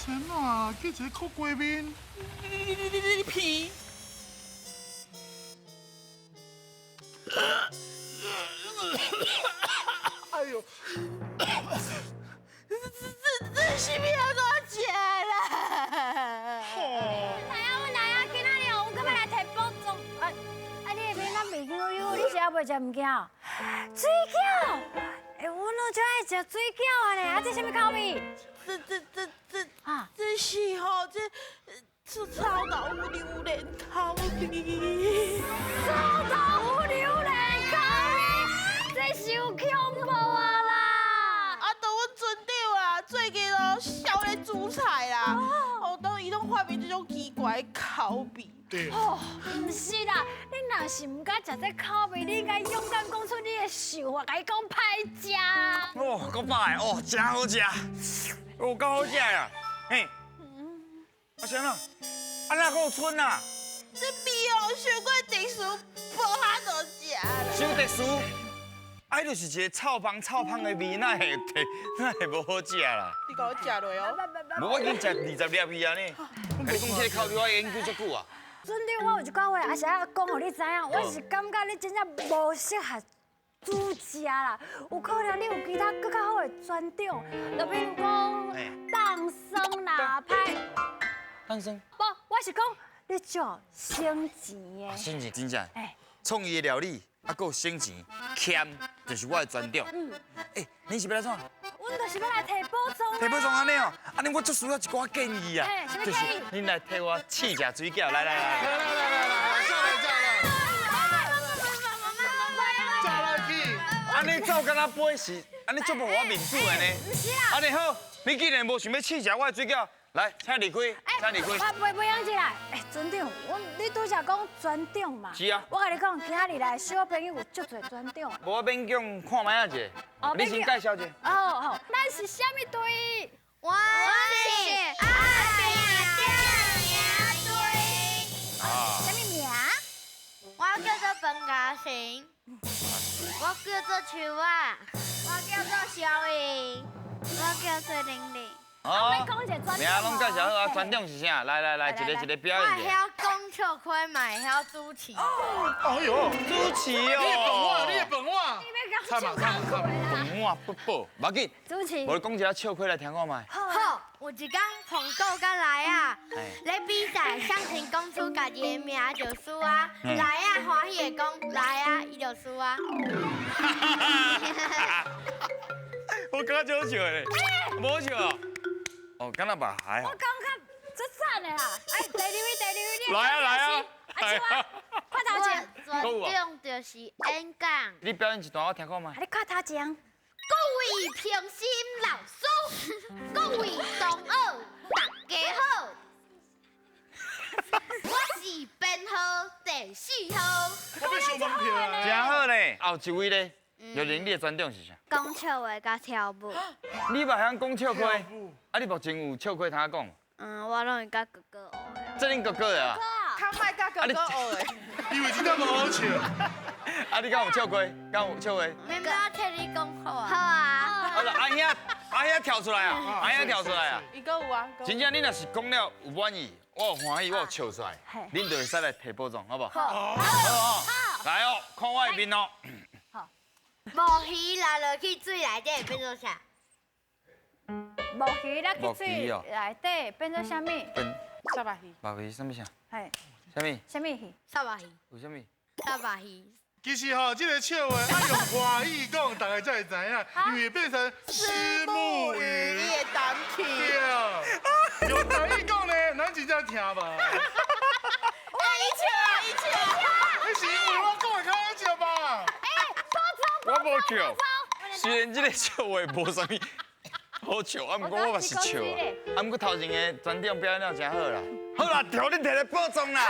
先啊，叫一个靠街面。你屁！哎呦，这是不要给我吃啦！哪样？今仔日我今日来提保重。你那边咱袂牛油，你是还袂食物件？水饺。我拢最爱食水饺啊咧，这什么口味？这是吼，这臭豆腐榴莲口味。臭豆腐榴莲口味，这伤恐怖啊啦！都阮船长啊，最近哦少咧煮菜啦，伊拢发明这种奇怪的口味。对。唔是啦，你若是唔敢食这口味，你应该勇敢讲出你的想法，甲伊讲歹食。够饱的真好食，够好食呀！嘿，阿翔啊，哪还有春啊？这味哦，伤过特殊，无法度食啦。小特殊，就是一个臭芳的味，哪会无好食啦？你甲我食落哦。无，我已经食20粒去啊呢。你讲这个口味，我研究足久啊。船长，我有一句话，也是要讲互你知影，我是感觉你真正无适合煮食啦，有可能你有其他更较好的船长，就比如讲当生啦、歹。当生？不，我是讲你做省钱的。省钱真正。创意的料理，还有省钱，俭就是我的专长。你是要来创？阮就是要来提保重。提保重安尼哦，安尼我足需要一寡建议啊。什么建议？恁来替我试食水饺，来，炸来去。安尼走敢若杯是，安尼足无我面子的呢。不是啦。安尼好，你既然无想要试食我的水饺，来，请离开，请离开。袂样子啦。船长，你拄则讲船长嘛？是啊。我甲你讲，今仔日来小朋友有足侪船长。无我勉强看卖一下，你先介绍一下。好，咱是虾米队？我是阿扁店名队。虾米名？我叫做彭嘉欣。我叫做秋啊。我叫做小颖。我叫做玲玲。名拢介绍好啊，船长是啥？来，一个表我演一下。会晓讲笑亏嘛，会晓主持。哎呦，主持你的本哦。话，你的本话。参嘛。本话不保，无要紧。主持。无你讲一下笑亏来听看卖。好，有一天黄狗甲来啊，咧比赛，向前讲出家己的名就输啊，来啊欢喜的讲来啊，伊就输啊。我感觉好笑嘞，无好笑哦。哦，敢若吧还好。我感觉足赞的啦！第二位，你来啊！快头前。我专长就是演讲。你表演一段我听看卖。你快头前。各位评审老师，各位同学，大家好，我是编号第4号。我要收门票啊。真好嘞，后一位咧，刘玲，你的专长是啥？讲笑话甲跳舞。你嘛晓讲笑亏？你目前有笑亏通讲？我拢会甲哥哥学的。这恁哥哥啊？较莫甲哥哥学的。因为真正无好笑。你敢有笑亏？敢有笑话？明哥替你讲好啊。好啊。好了，阿兄跳出来啊！阿兄跳出来啊！伊个有啊。真正你若是讲了有满意，我有欢喜，我有笑出来，恁就会使来提保障，好不好？好。来哦，看我的面哦。无鱼落落去水内底变做啥？无鱼落去水内底变做啥物？沙巴鱼。目鱼什么啥？系。什么？鱼？沙巴鱼。为什么？沙巴鱼。其实吼，这个笑话要用华语讲，大家才会知影，因为变成虱目鱼。你会当去。对，用台语讲呢，咱真正听无。伊笑。你是因为我讲的较好笑吧？我无笑，虽然这个笑话无啥物好笑，不过我嘛是笑啊。不过头前的专场表演了真好啦，好啦，替恁摕来保障啦。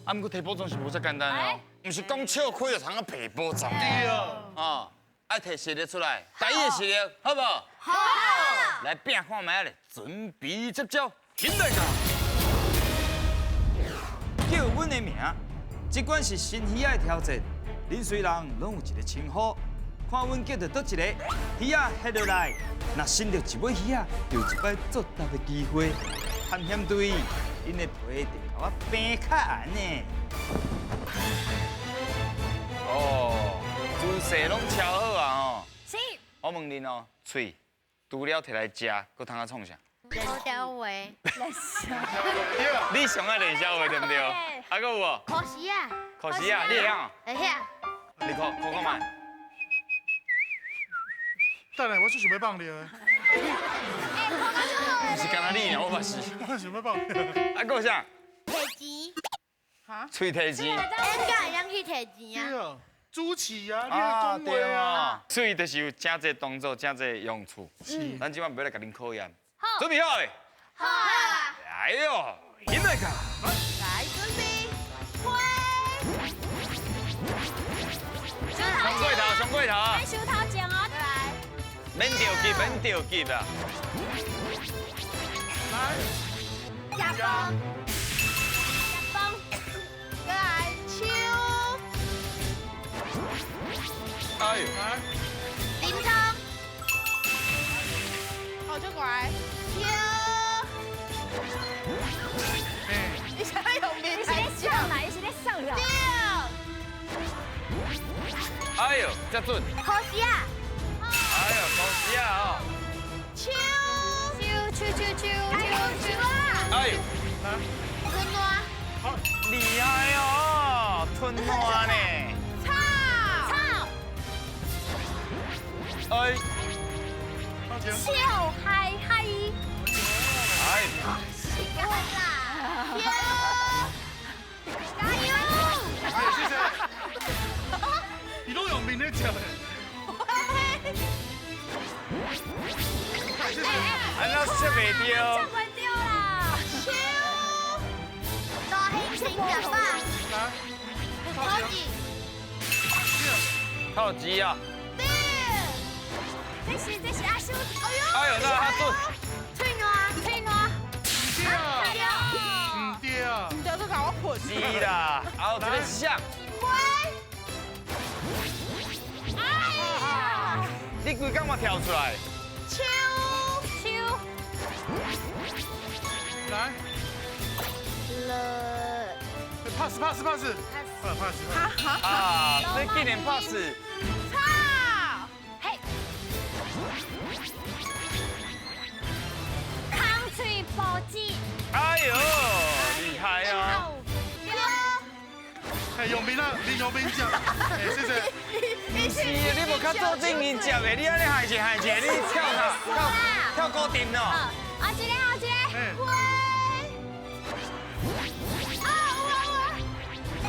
不过摕保障是无遮简单哦，唔是讲笑亏就通啊赔保障。对啊。哦，爱摕实力出来，台语的实力，好不好？好。来拼看卖咧，准备接招，请大家叫阮的名，尽管是新喜爱挑战。恁虽然拢有一个称呼，看阮叫到倒一个，鱼仔下落来，若伸到一尾鱼仔，就有一摆作答的机会。探险队，因的皮得甲我平较红呢。哦，姿势拢超好啊吼！是。我问恁哦，喙除了摕来食，佮通啊创啥？冷小维，你上爱练小话对不对？啊，佮有无？可惜啊，可惜啊，你会晓？会晓。你看卖。等下，我是想要放你的，不是干那你，我嘛是。我想要放你的。啊，佮有啥？摕钱，哈？喙摕钱。咱敢会当去摕钱啊？对啊，主持啊，啊，你的讲话啊。喙就是有真侪动作，真侪用处。咱今晚要来甲恁考验。好。准备好未？好啊。来哟，现在看。来，准备，挥。上过头，上过头啊！来，手头前哦，来。免着急，免着急啊！加风，风，再来，秋。哎呦，来，林冲，好，就过来，秋。你想要有名你是咧上来，你是咧上来。哎呦，这准！可惜啊，哎呦，可惜啊哦！秋。哎呦，春暖，好，厉害哦，吞烂呢！草。哎，放前。笑嗨嗨。哎，加啦，加油！谢谢。你都有名的讲的。谢谢。安那说袂这着。袂掉啦。大兴请假发，来，好几，靠机啊！这是阿叔。哎呦，那他准！翠暖，翠暖。唔对啊，你得都搞我混。是啦，还有一个是啥？你规工嘛跳出来？秋。来，pass。啊，你竟然 pass！草。嘿。康脆保鸡。哎呦，厉害哦！哎，有名啊，你有名讲。哎，谢谢。是啊，你无较做正经接的，你安尼害一个，你跳高点哦。啊，一个。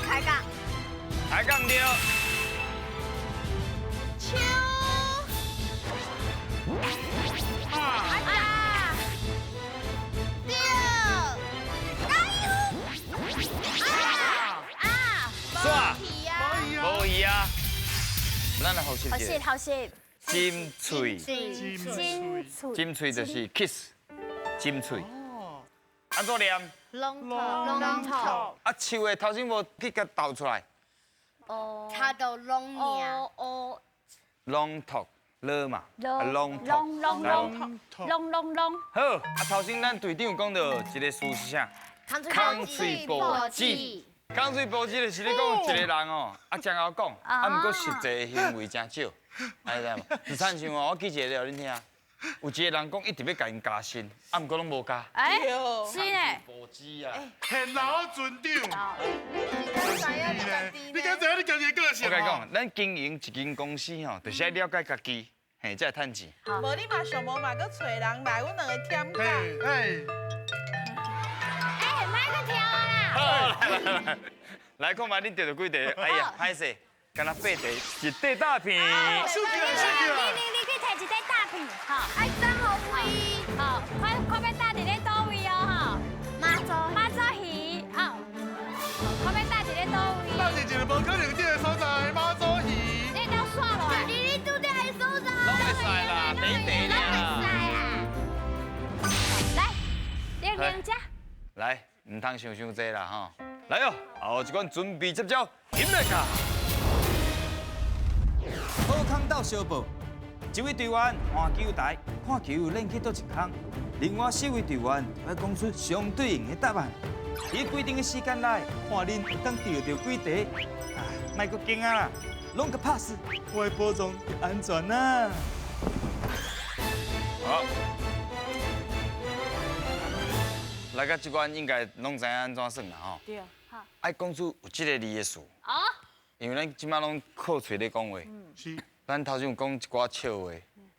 开杠，抬杠对。秋。耍，可以啊。无伊啊。咱来复习好一下。好戏。金喙，金脆。金喙就是 kiss， 金喙。哦。安怎念？龙头，啊，树的头先无去甲倒出来。哦。他都龙年，long talk， 了嘛，啊 long talk。龙。好，啊头先咱队长讲到一个词是啥？康脆保鸡，康脆保鸡就是你讲一个人哦，啊真好讲，啊毋过实际行为真少，安尼知无？就亲像哦，我举一个了，恁听。有一个人讲一直要甲因加薪，啊毋过拢无加。哎，是呢。保鸡啊！很老船长。你敢知影你家己的个性？我甲你讲，咱经营一间公司吼，就是要了解家己，嘿，才会趁钱。无你嘛上无嘛，搁找人来，阮两个添价。哎，买个条啦。好，来看嘛，恁钓到几题？哎呀，歹势，敢若8题，一块大片。手机啊！你去摕一块大片，好。爱张好威，好，快要搭伫咧倒位哦，马祖鱼，好，快要搭伫咧倒位？咱是一个无可能见的所在，马祖鱼。你都煞落来。你拄着还收着，拢会使啦，第一题啦。来，两只。来，唔通想济啦吼。来哦，后一关准备接招，进来卡。好康到小报，一位队员换球台，看球扔去倒一空，另外4位队员要讲出相对应的答案。伫规定的时间内，看恁有当钓到几题。莫阁惊啊，拢个 pass， 我会保障你安全啊。好，来到这关应该拢知影安怎算啦吼。对。好。爱讲出有这个字的词，哦。因为咱即摆拢靠嘴咧讲话。是。咱头先有讲一寡笑话，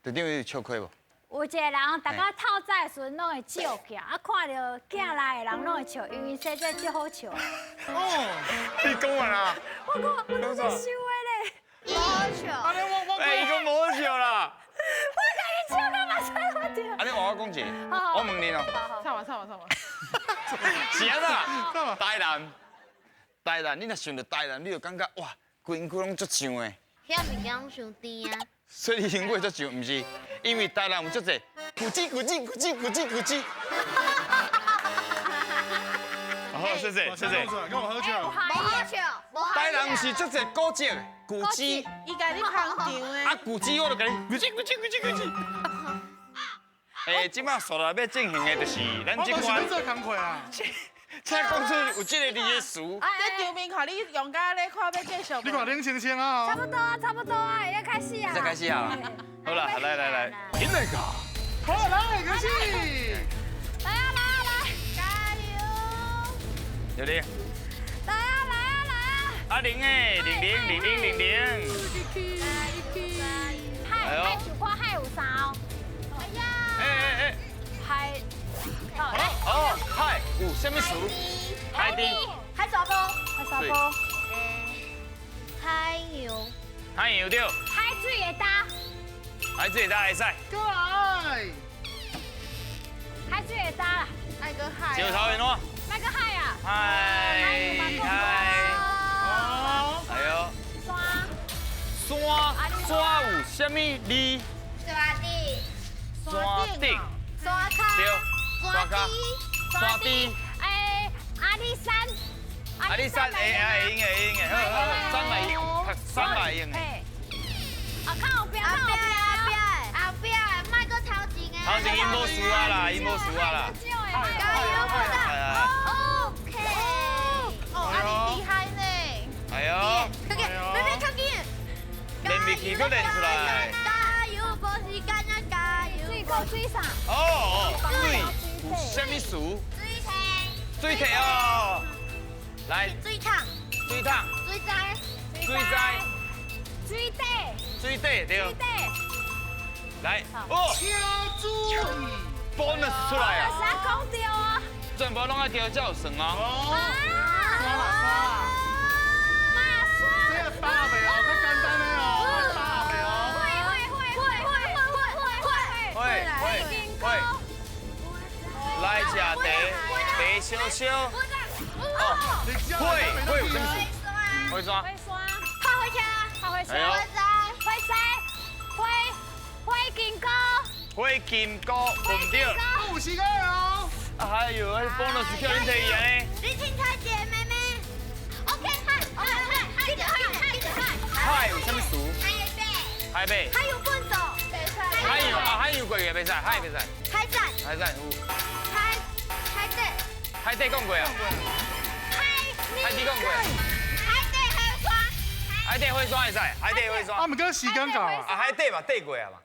队长有笑亏无？有一个人，大家透早的时阵拢会笑起，啊，看到囝来的人拢会笑，因为说这最好笑。哦，你讲完啦？我都在想的咧。好笑。哎，伊讲无好笑啦。我甲伊笑干嘛才我着？安尼换我讲一个，我问你哦。唱吧。是安怎？台南，你若想到台南，你就感觉哇，规身躯拢足像的。遐物件拢伤甜啊。所以你身躯足像，毋是？因为台南有足济咕叽。好，谢谢。跟我喝酒。无好笑，无好笑。台南是足济古迹的咕叽，伊家你捧场的。啊咕叽我就甲你咕叽。即摆说来要正行的，就是咱这款。我做工课啊。才讲出有这个字的词。在场面看你用甲咧，看要继续。你看冷清清啊。差不多啊，要开始啊。再开始啊！好了，来，进来个。好，来，开始。来，加油！有零。来啊！阿玲诶，00。海就看海有啥哦。哎。海。哦，海有什么词？海底。海沙包。海洋。海洋对。海水会打。海水会使。过来。海水会打啦。爱个海。石头会哪？那个海啊。海。哎呦。山有什么字？山顶。山卡。对。山卡。山顶。阿里山。阿里山会用的，好，山来用的。啊，看后边，后壁，卖个头前的。头前因无输啊啦。加油，部长。OK。哦，你厉害呢。哎呦。妹靠近。练力气都练出来。加油，无时间啊，加油。水啥？水有什么词？水体哦。来。水桶。水底对。来，敲注意。 bonus 出来啊！啥讲对啊？全部拢爱调才有算哦。这个打袂哦，较简单的哦，打袂哦。会。来吃茶烧烧。会有什么事？会刷。拍哎呦。会金哥。会金菇混掉。 有时间哦。哎呦，那 bonus 叫恁摕伊安尼。李青菜姐妹妹。OK， 嗨，海有什么词？海贝。还有笨手。海有过嘅袂使，海袂使。海战。海战有。海底。海底讲过啊。海底讲过。海底会刷会使，海底会刷。啊，毋过时间到啊。啊，海底嘛，底过啊嘛。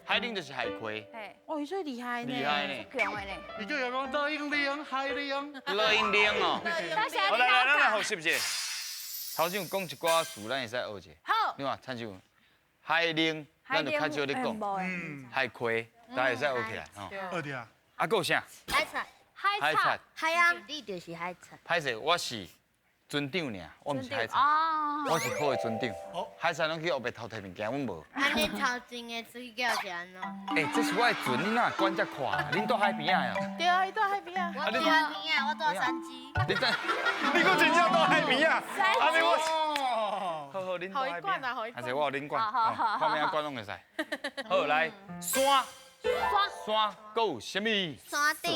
海玲就是海葵。哦，你最厉害呢。厉害呢。强的呢。伊叫讲乐英玲、海玲。乐英玲哦。好来，咱来学习一下。头先有讲一寡词，咱会使学一下。好。你看，参像海玲，咱就较少咧讲。海葵，大家会使学起来吼。学的啊。啊，还有啥？海菜。海洋，你就是海菜。歹势，我是船长尔，我毋是海菜。哦。我是好的船长。海菜拢去后壁偷摕物件，阮无。安尼头前的水饺是安怎？哎，这是我的船，你哪管遮宽？恁住海边啊？对啊，伊住海边啊。我住海边啊，我住山鸡。你等，你讲真正住海边啊？安尼我。哦。好，恁住海边。还是我有恁管，看咩管拢会使。好，来山，搁有啥物？山顶。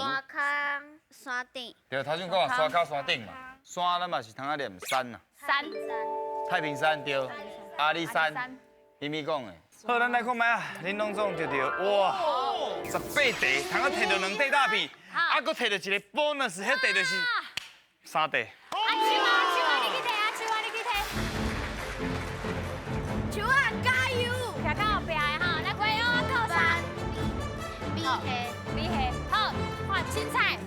山顶。对，头先讲啊，山脚山顶嘛。山咱嘛是通啊念山呐。山。太平山对。阿里山，咪咪讲的。好，咱来看卖啊，恁拢总着着哇，18题，通啊摕到2块大片，啊，搁摕到一个 bonus， 迄题就是3题。秋啊，你去摕啊，秋啊，你去摕。球啊，加油！徛到后壁的哈，来归哦，靠山。 比黑，比黑，好，换青菜，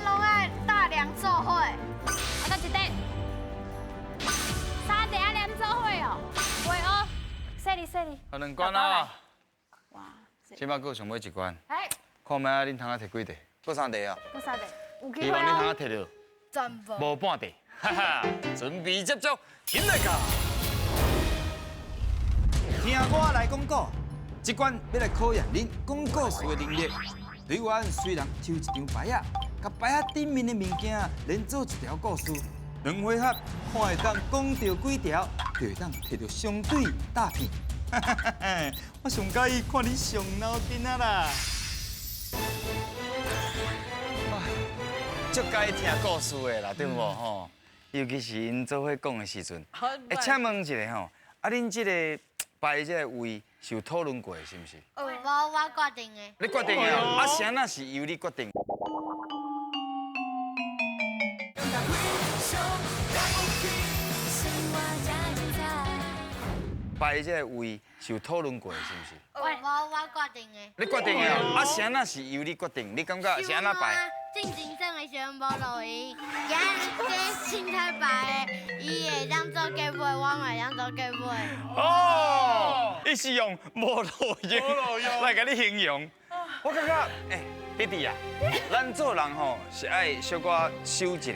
拢爱大量做伙。啊，搁一块。3块啊连做伙哦，会哦，洗你。好2关啊！哇，即摆搁上尾1关，哎，看卖啊，恁通啊摕几题？搁3题啊！搁3块，有机希会哦。望恁通啊摕到全部。无半题，哈哈！准备接触，进来吧！听我来讲故，这关要来考验恁讲故事的能力。队员虽然抽一张牌啊，甲牌啊顶面的物件连做一条故事，2回合看会当讲到几条，就会当摕到相对大片。哈哈哈哈！我上介意看你上脑筋啊啦！足介听故事的啦，对无吼？尤其是因做伙讲的时阵。哎，请问一下吼，啊，恁这个排这个位是有讨论过的，是不是？无我决定的。你决定的哦，啊，啥那是由你决定。排这个位是有讨论过的，是不是？我决定的。你决定的哦，啊，啥那是由你决定，你感觉是安怎排？进前胜的时候无落伊，今日这凊彩排的，伊会当做结尾，我会当做结尾。哦，伊是用无路用来甲你形容。我感觉，弟弟啊，咱做人吼是爱小可收一下。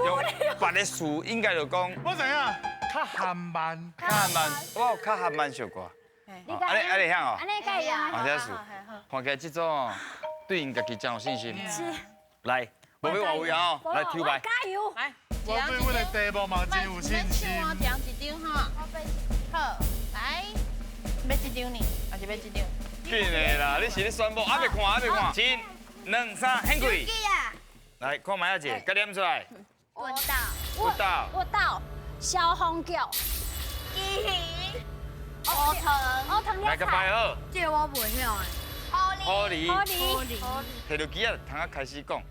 用别的事应该就讲，我知影，较含慢。较慢，我有较含慢小可。安尼样哦。安尼可以啊。这是，看起来这种哦，对因家己真有信心。是。来，无要换位啊哦，来抽牌。加油！来，我对我的题目嘛真有信心。一张哈。好，来，要一张呢，还是要一张？紧的啦，你是咧宣布，还袂看，还袂看。1、2、3，很贵。记啊，来，看卖一个，甲念出来。闻到，我到小红桥，鸡鱼，乌藤，来个牌好。这我袂晓的。好哩。好哩，摕到机啊，通啊开始讲。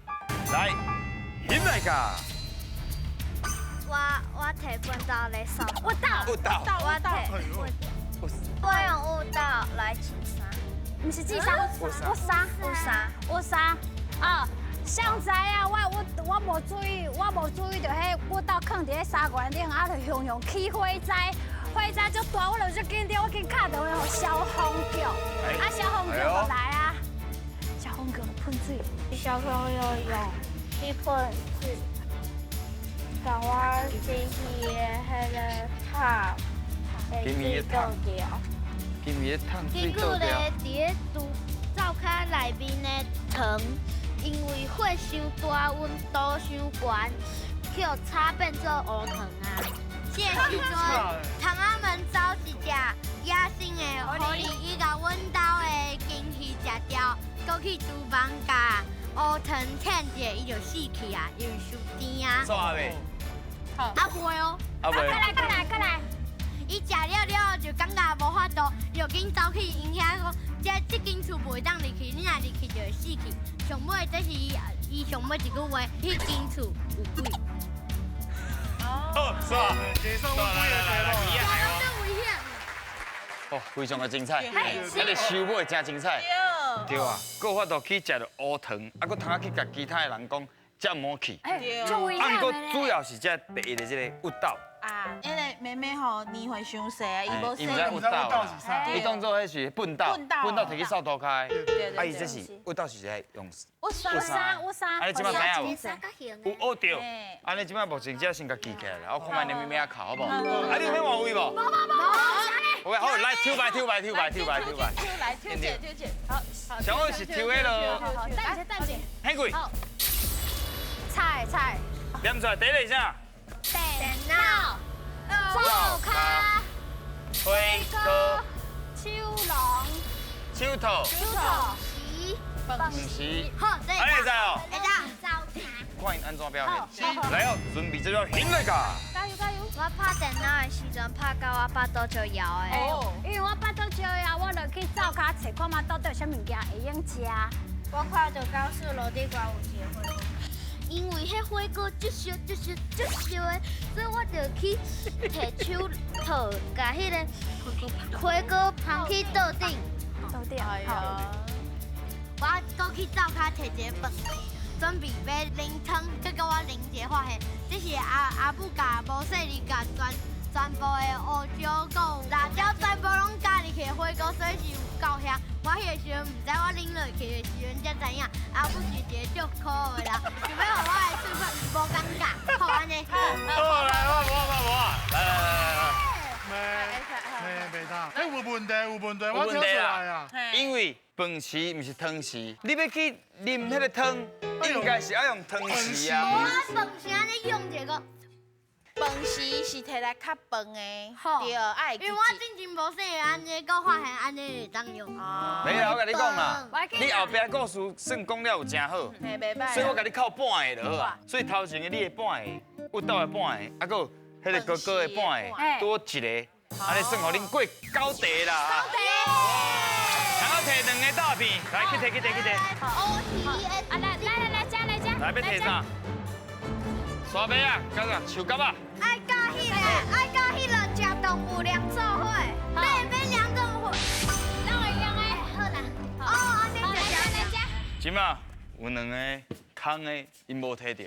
来，现在噶。我摕本刀来扫。我到，有到。我摕，我用舞蹈来请衫。不是智商，我啥？啊，上知啊，我无注意，就迄我到放伫迄沙罐顶，啊，就雄雄起火灾，火灾足大，我就紧张，我紧敲电话互消防局，啊，消防局就来啊，消防局喷水，小朋友用一盆水，把我机器的迄个塔给水倒掉。今日烫水经过咧，伫咧灶骹内面的糖，因为火伤大，温度伤悬，叫炒变做乌糖啊。这时阵，虫仔们找一只野生的狐狸，伊甲阮兜的金鱼食掉，搁去厨房甲乌糖舔者，伊就死去啊，因为伤甜啊。煞未？啊袂哦。啊未？过来。伊食了了就感觉无法度，就紧走去因遐讲，这间厝袂当入去，你若入去就会死去。上尾这是伊上尾一句话，迄间厝有鬼。好，是吧？来，危险。哦，非常的精彩，咱的收尾真精彩。对啊，搁有法度去食到乌糖，啊，搁通啊去甲其他的人讲遮唔去。注意啊，毋过主要是这第一的这个舞蹈。啊，因为妹妹吼年岁伤细啊，伊无伊唔知舞蹈啦，伊当做迄是粪斗，粪斗摕去扫涂骹。啊，伊这是舞蹈是在用。我啥？啊，你即摆知影无？三角形有学着。啊，你即摆目前只先甲记起来啦，我看卖你妹妹啊考好无？啊，你有咩换位无？无。好，来抽牌。来挑姐，好，上好是抽迄落。等姐，很贵。菜。念出来第一个啥？电脑、灶骹、灰哥、手套、手套、鱼、饭时。好，安尼会使哦。会当。看因安怎表现。来哦，准备这条行来噶。加油加油！我拍电脑的时阵拍到我巴肚就摇的。哦，因为我巴肚烧呀，我就去灶骹找看嘛，到底有啥物件会用食。我看到高速楼顶管有一个火锅，因为迄火锅足烧的，所以我就去摕手套，甲迄个火锅放去桌顶。到底哎呀，我搁去灶骹摕一个饭匙，准备要淋汤，再甲我淋一个发现，这是阿母甲无细哩甲全部的胡椒、讲辣椒全部拢加入去火锅，所以是有够香。我迄个时阵唔知我淋落去的时阵才知影，阿母是一个足可爱的人，想要互我的水分无尴尬，好安尼。好，来，我，来。袂当，有问题，我挑出来啊。因为饭匙唔是汤匙，你要去啉迄个汤，应该是要用汤匙啊。我饭是安尼用一个，饭匙是摕来较饭的，好对，爱因为我之前无细安尼，搁发现安尼会当用。没有，我甲你讲啦我要，去你后壁故事算讲了有真好，嘿，袂歹。所以我甲你靠半个就好啊。所以头前的你的半个，有豆的半个，啊个迄个哥哥的半个，多一个，安尼算互恁过九地啦。然后摕两个大片，来去摕。乌鱼的，啊来加，来要摕啥？沙尾啊，加啥？手夹啊？爱甲迄个食动物两做伙，买两个伙。让我用诶。好啦，哦，安尼就加。即马有两个空的，因无摕到，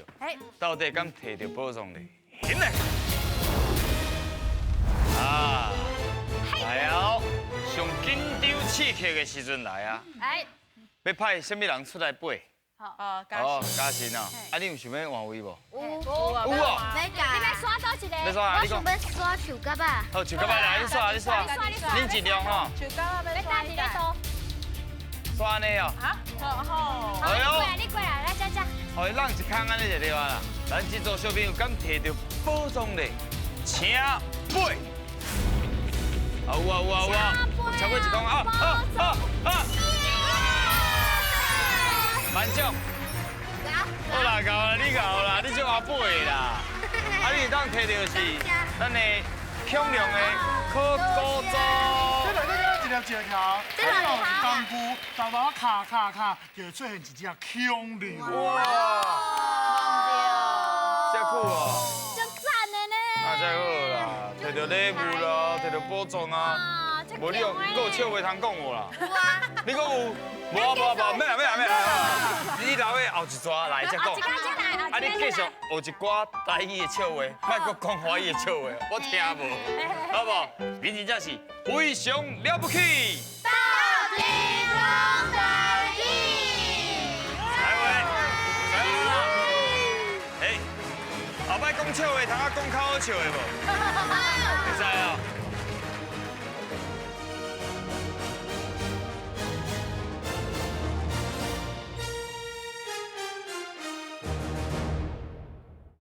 到底敢摕到宝藏嘞？行嘞！啊，来哦，上紧张刺激的时阵来啊！哎，要派什么人出来背？哦，哦，嘉欣哦，啊，你有想要换位无？有有啊，有哦，要加。你要刷多一个？要刷啊？我你讲想。要刷手夹吧。好，手夹来来，你刷，恁尽量吼，就刚刚要刷一个。刷安尼哦。啊，好。哎呦，你过来，来加。互伊让一空安尼就对啊啦。咱这组小朋友敢摕到宝藏嘞？请背。有啊，超过一公啊！满奖。好啦，够啦，你够啦，你就我背的啦。啊，你当摕到是咱的强量的可古这组。内底一粒石条，还有功夫，头头卡，就出现一只恐龙。哇！真酷哦！就赞的呢。啊，真好啦，摕到礼物啦，摕到宝藏啊！无你有笑话通讲我啦。有啊。你讲有？无，免啦。你留喺后一抓来再讲。啊，你继续学一寡台语的笑话，莫搁讲华语的笑话，我听无，好不好？你真正是非常了不起。到底中的你。来啦！哎，后摆讲笑话，通啊讲较好笑的无？会使哦。